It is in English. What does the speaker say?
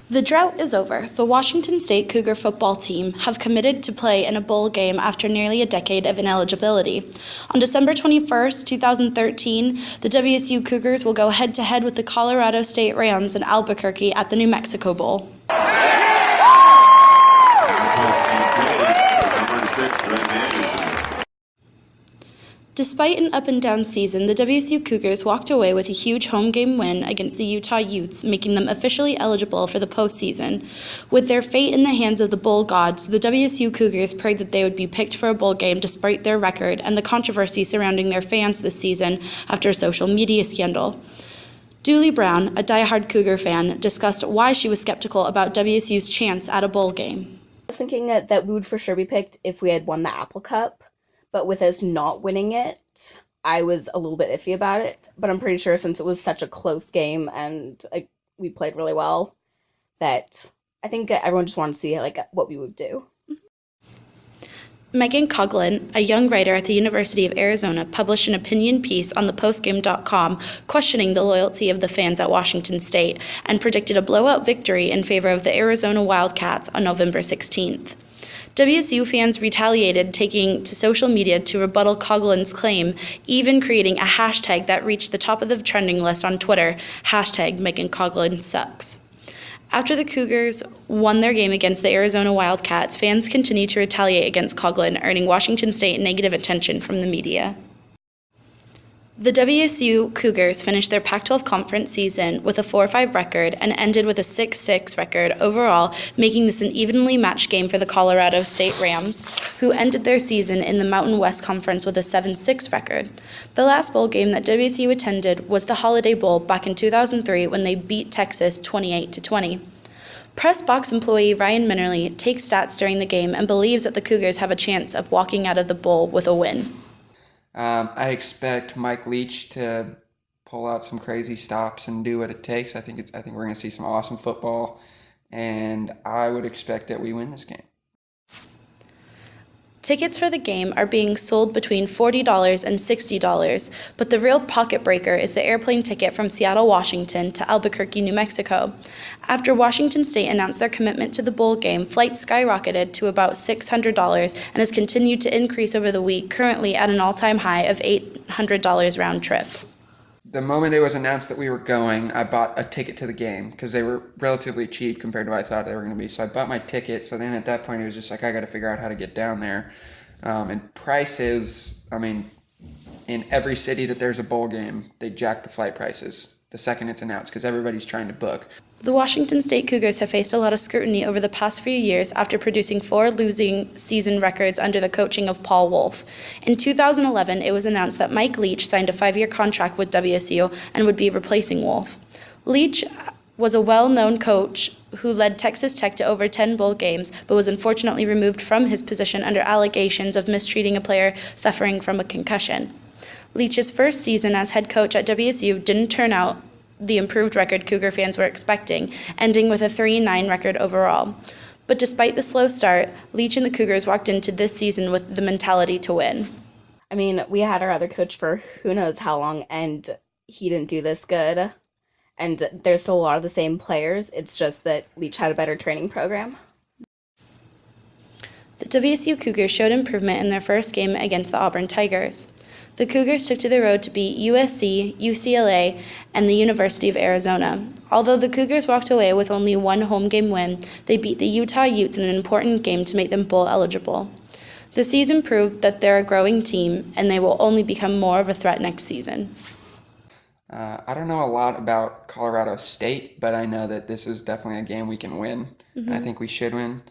The drought is over. The Washington State Cougar football team have committed to play in a bowl game after nearly a decade of ineligibility. On December 21st, 2013, the WSU Cougars will go head-to-head with the Colorado State Rams in Albuquerque at the New Mexico Bowl. Despite an up-and-down season, the WSU Cougars walked away with a huge home game win against the Utah Utes, making them officially eligible for the postseason. With their fate in the hands of the bowl gods, the WSU Cougars prayed that they would be picked for a bowl game despite their record and the controversy surrounding their fans this season after a social media scandal. Dooley Brown, a diehard Cougar fan, discussed why she was skeptical about WSU's chance at a bowl game. I was thinking that we would for sure be picked if we had won the Apple Cup. But with us not winning it, I was a little bit iffy about it. But I'm pretty sure since it was such a close game and we played really well, that I think everyone just wanted to see what we would do. Megan Coughlin, a young writer at the University of Arizona, published an opinion piece on thepostgame.com questioning the loyalty of the fans at Washington State and predicted a blowout victory in favor of the Arizona Wildcats on November 16th. WSU fans retaliated, taking to social media to rebuttal Coughlin's claim, even creating a hashtag that reached the top of the trending list on Twitter, #MeganCoughlin After the Cougars won their game against the Arizona Wildcats, fans continued to retaliate against Coughlin, earning Washington State negative attention from the media. The WSU Cougars finished their Pac-12 conference season with a 4-5 record and ended with a 6-6 record overall, making this an evenly matched game for the Colorado State Rams, who ended their season in the Mountain West Conference with a 7-6 record. The last bowl game that WSU attended was the Holiday Bowl back in 2003 when they beat Texas 28-20. Press box employee Ryan Minnerly takes stats during the game and believes that the Cougars have a chance of walking out of the bowl with a win. I expect Mike Leach to pull out some crazy stops and do what it takes. I think we're going to see some awesome football, and I would expect that we win this game. Tickets for the game are being sold between $40 and $60, but the real pocket breaker is the airplane ticket from Seattle, Washington to Albuquerque, New Mexico. After Washington State announced their commitment to the bowl game, flights skyrocketed to about $600 and has continued to increase over the week, currently at an all-time high of $800 round trip. The moment it was announced that we were going, I bought a ticket to the game because they were relatively cheap compared to what I thought they were going to be. So I bought my ticket. So then at that point, it was just I got to figure out how to get down there. And prices, in every city that there's a bowl game, they jack the flight prices the second it's announced because everybody's trying to book. The Washington State Cougars have faced a lot of scrutiny over the past few years after producing 4 losing season records under the coaching of Paul Wulff. In 2011, it was announced that Mike Leach signed a 5-year contract with WSU and would be replacing Wulff. Leach was a well-known coach who led Texas Tech to over 10 bowl games, but was unfortunately removed from his position under allegations of mistreating a player suffering from a concussion. Leach's first season as head coach at WSU didn't turn out the improved record Cougar fans were expecting, ending with a 3-9 record overall. But despite the slow start, Leach and the Cougars walked into this season with the mentality to win. We had our other coach for who knows how long, and he didn't do this good. And there's still a lot of the same players. It's just that Leach had a better training program. The WSU Cougars showed improvement in their first game against the Auburn Tigers. The Cougars took to the road to beat USC, UCLA, and the University of Arizona. Although the Cougars walked away with only one home game win, they beat the Utah Utes in an important game to make them bowl eligible. The season proved that they're a growing team, and they will only become more of a threat next season. I don't know a lot about Colorado State, but I know that this is definitely a game we can win, and I think we should win.